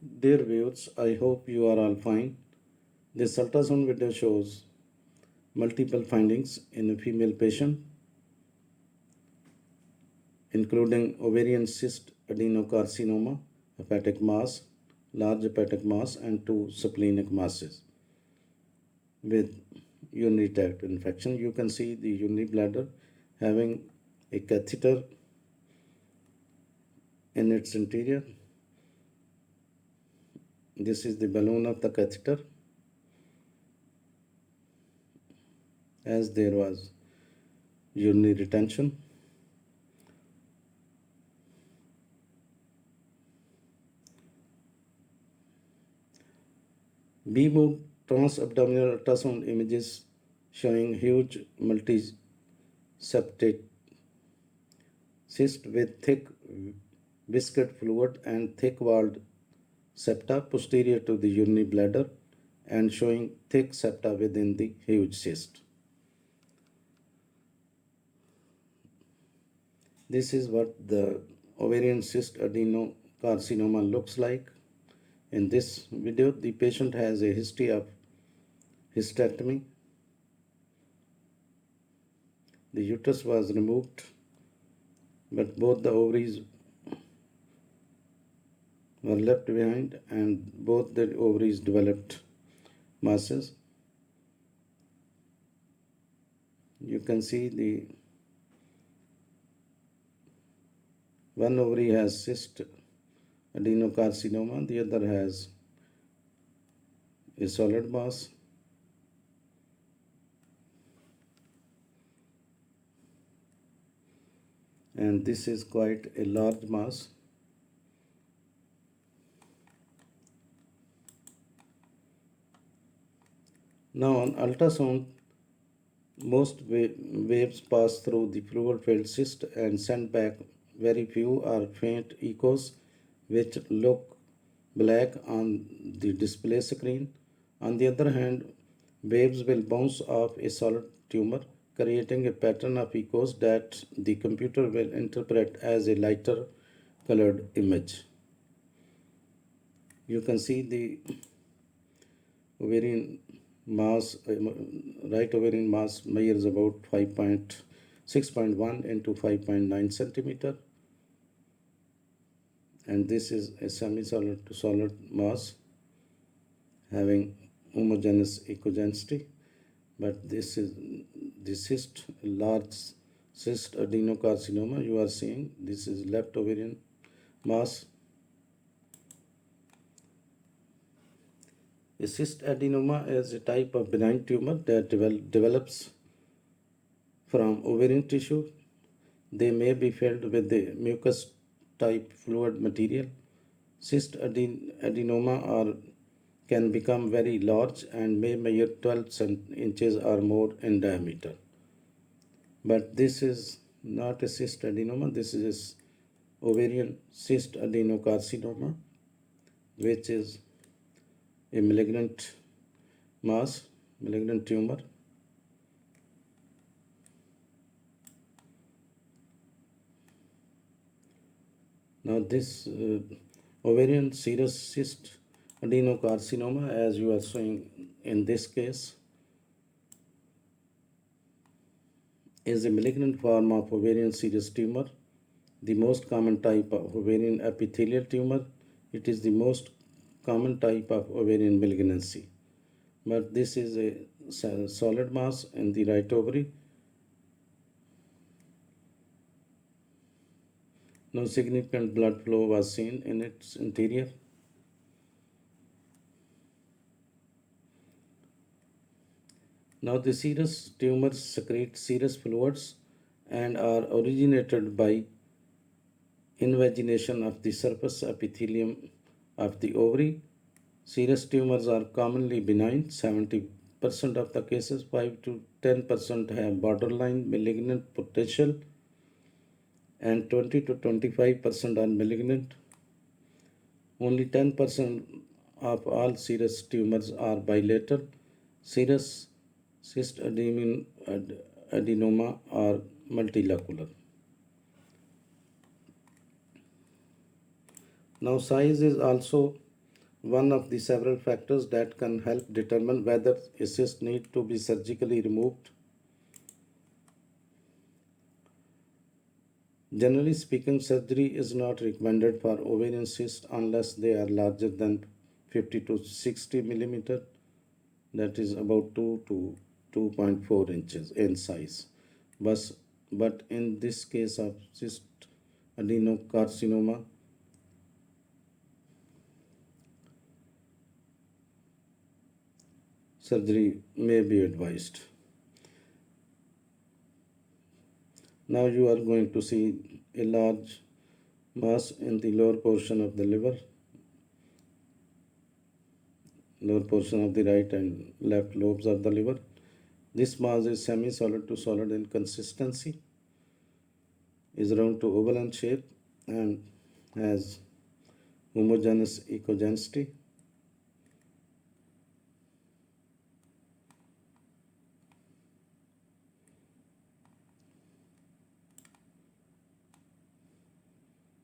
Dear viewers, I hope you are all fine. This ultrasound video shows multiple findings in a female patient, including ovarian cyst, adenocarcinoma, hepatic mass, large hepatic mass, and two splenic masses with urinary tract infection. You can see the urinary bladder having a catheter in its interior. This is the balloon of the catheter, as there was urinary retention. B-mode transabdominal ultrasound images showing huge multi-septate cyst with thick viscid fluid and thick-walled septa posterior to the urinary bladder and showing thick septa within the huge cyst. This is what the ovarian cyst adenocarcinoma looks like. In this video, the patient has a history of hysterectomy. The uterus was removed, but both the ovaries were left behind and both the ovaries developed masses. You can see the one ovary has cyst adenocarcinoma, the other has a solid mass. And this is quite a large mass. Now on ultrasound, most waves pass through the fluid-filled cyst and send back very few or faint echoes which look black on the display screen. On the other hand, waves will bounce off a solid tumor, creating a pattern of echoes that the computer will interpret as a lighter colored image. You can see the ovarian mass, right ovarian mass measures about 6.1 into 5.9 centimeter, and this is a semi-solid to solid mass having homogeneous echogenicity. But this is the cyst, large cyst adenocarcinoma you are seeing. This is left ovarian mass. A cyst adenoma is a type of benign tumor that develops from ovarian tissue. They may be filled with the mucus type fluid material. Cyst adenoma can become very large and may measure 12 inches or more in diameter. But this is not a cyst adenoma, this is ovarian cyst adenocarcinoma, which is a malignant mass, malignant tumor. Now this ovarian serous cyst adenocarcinoma, as you are showing in this case, is a malignant form of ovarian serous tumor, the most common type of ovarian epithelial tumor. It is the most common type of ovarian malignancy. But this is a solid mass in the right ovary. No significant blood flow was seen in its interior. Now the serous tumors secrete serous fluids and are originated by invagination of the surface epithelium of the ovary. Serous tumors are commonly benign. 70% of the cases, 5 to 10% have borderline malignant potential, and 20 to 25% are malignant. Only 10% of all serous tumors are bilateral. Serous cyst adenoma are multilocular. Now size is also one of the several factors that can help determine whether a cyst needs to be surgically removed. Generally speaking, surgery is not recommended for ovarian cysts unless they are larger than 50 to 60 millimeter, that is about 2 to 2.4 inches in size. But in this case of cyst adenocarcinoma, surgery may be advised. Now you are going to see a large mass in the lower portion of the liver, lower portion of the right and left lobes of the liver. This mass is semi-solid to solid in consistency, is round to oval in shape, and has homogeneous echogenicity.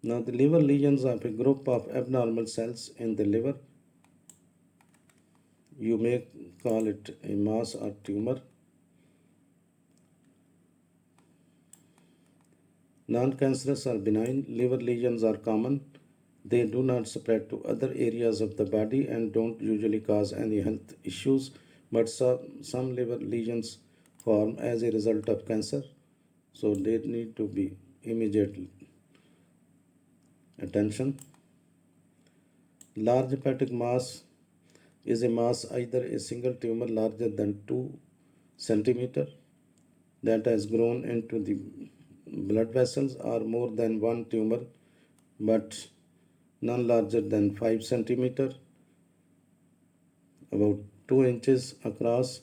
Now the liver lesions are a group of abnormal cells in the liver. You may call it a mass or tumor. Non-cancerous or benign liver lesions are common. They do not spread to other areas of the body and don't usually cause any health issues, but some liver lesions form as a result of cancer, so they need to be immediate attention. Large hepatic mass is a mass, either a single tumor larger than 2 centimeter that has grown into the blood vessels, or more than one tumor but none larger than 5 centimeter, about 2 inches across.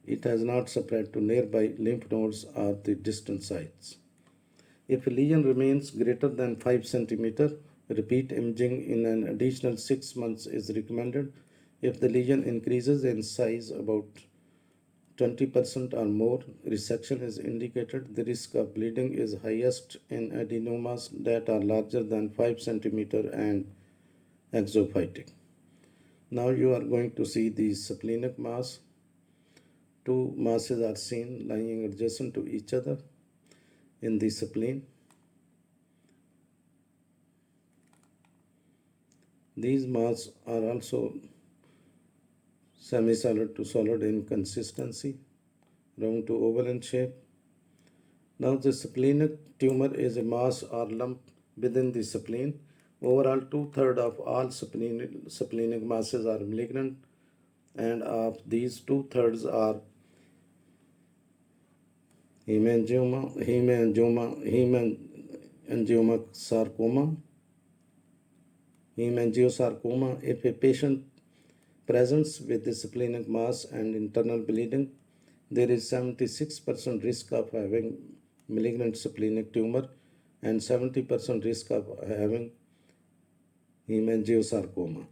It has not spread to nearby lymph nodes or the distant sites. If a lesion remains greater than 5 centimeter, repeat imaging in an additional 6 months is recommended. If the lesion increases in size about 20% or more, resection is indicated. The risk of bleeding is highest in adenomas that are larger than 5 centimeter and exophytic. Now you are going to see the splenic mass. Two masses are seen lying adjacent to each other in the spleen. These masses are also semi-solid to solid in consistency, round to oval in shape. Now the splenic tumor is a mass or lump within the spleen. Overall, 2/3 of all splenic masses are malignant, and of these 2/3 are hemangiosarcoma. If a patient presents with the splenic mass and internal bleeding, there is 76% risk of having malignant splenic tumor and 70% risk of having hemangiosarcoma.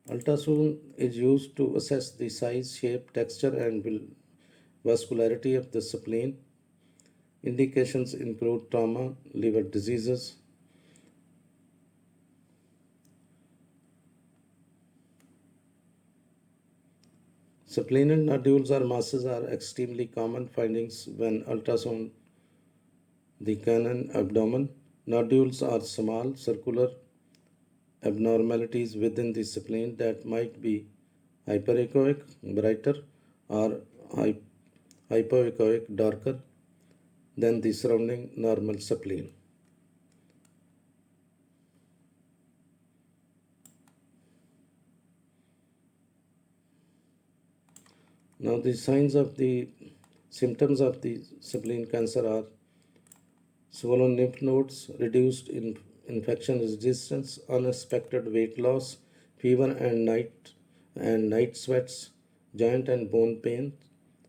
Ultrasound is used to assess the size, shape, texture, and vascularity of the spleen. Indications include trauma, liver diseases. Splenic nodules or masses are extremely common findings when ultrasound the canine abdomen. Nodules are small, circular abnormalities within the spleen that might be hyperechoic, brighter, or hypoechoic, darker than the surrounding normal spleen. Now the signs of the symptoms of the spleen cancer are swollen lymph nodes, reduced infection resistance, unexpected weight loss, fever and night sweats, joint and bone pain,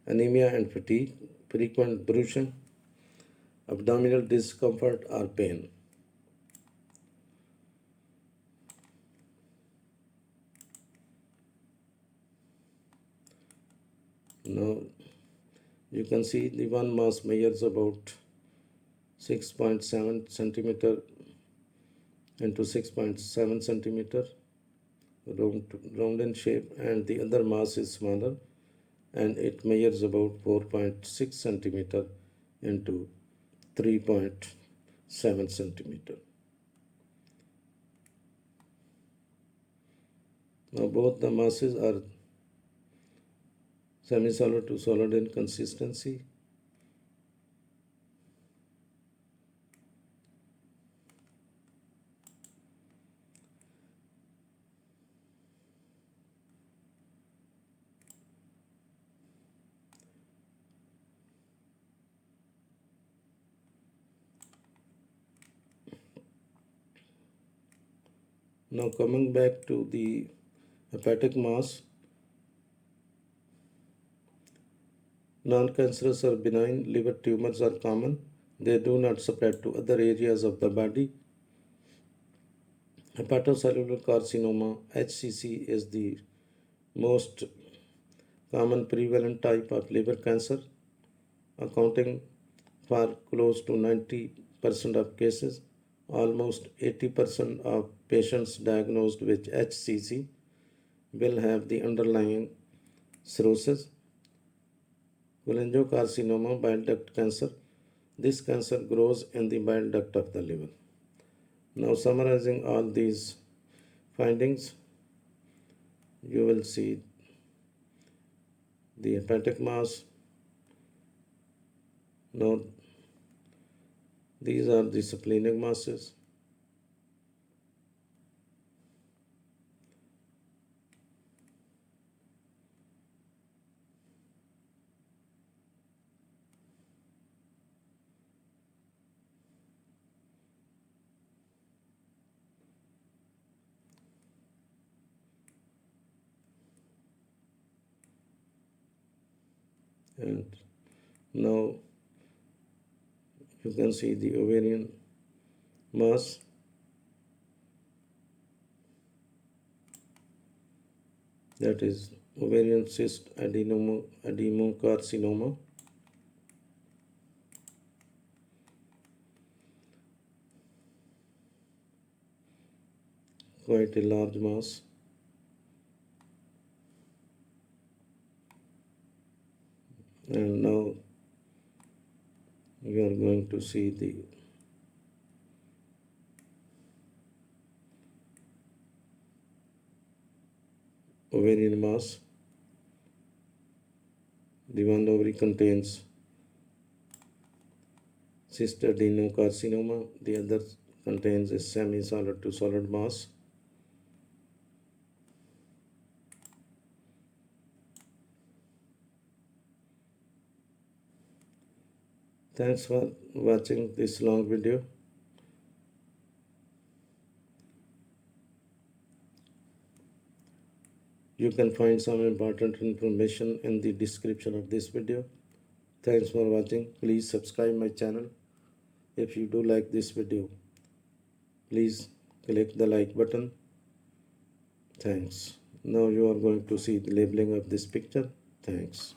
anemia and fatigue, frequent bruising, abdominal discomfort or pain. Now you can see the one mass measures about 6.7 centimeter into 6.7 centimeter. round in shape, and the other mass is smaller, and it measures about 4.6 centimeter into 3.7 centimeter. Now both the masses are semi-solid to solid in consistency. Now coming back to the hepatic mass, non-cancerous or benign liver tumors are common. They do not spread to other areas of the body. Hepatocellular carcinoma, HCC, is the most common prevalent type of liver cancer, accounting for close to 90% of cases. Almost 80% of patients diagnosed with HCC will have the underlying cirrhosis. Cholangiocarcinoma, bile duct cancer. This cancer grows in the bile duct of the liver. Now, summarizing all these findings, you will see the hepatic mass. Now, these are the splenic masses. And now you can see the ovarian mass. That is ovarian cyst adenocarcinoma. Quite a large mass. And now we are going to see the ovarian mass. The one ovary contains cyst adenocarcinoma, the other contains a semi-solid to solid mass. Thanks for watching this long video. You can find some important information in the description of this video. Thanks for watching. Please subscribe my channel. If you do like this video, please click the like button. Thanks. Now you are going to see the labeling of this picture. Thanks.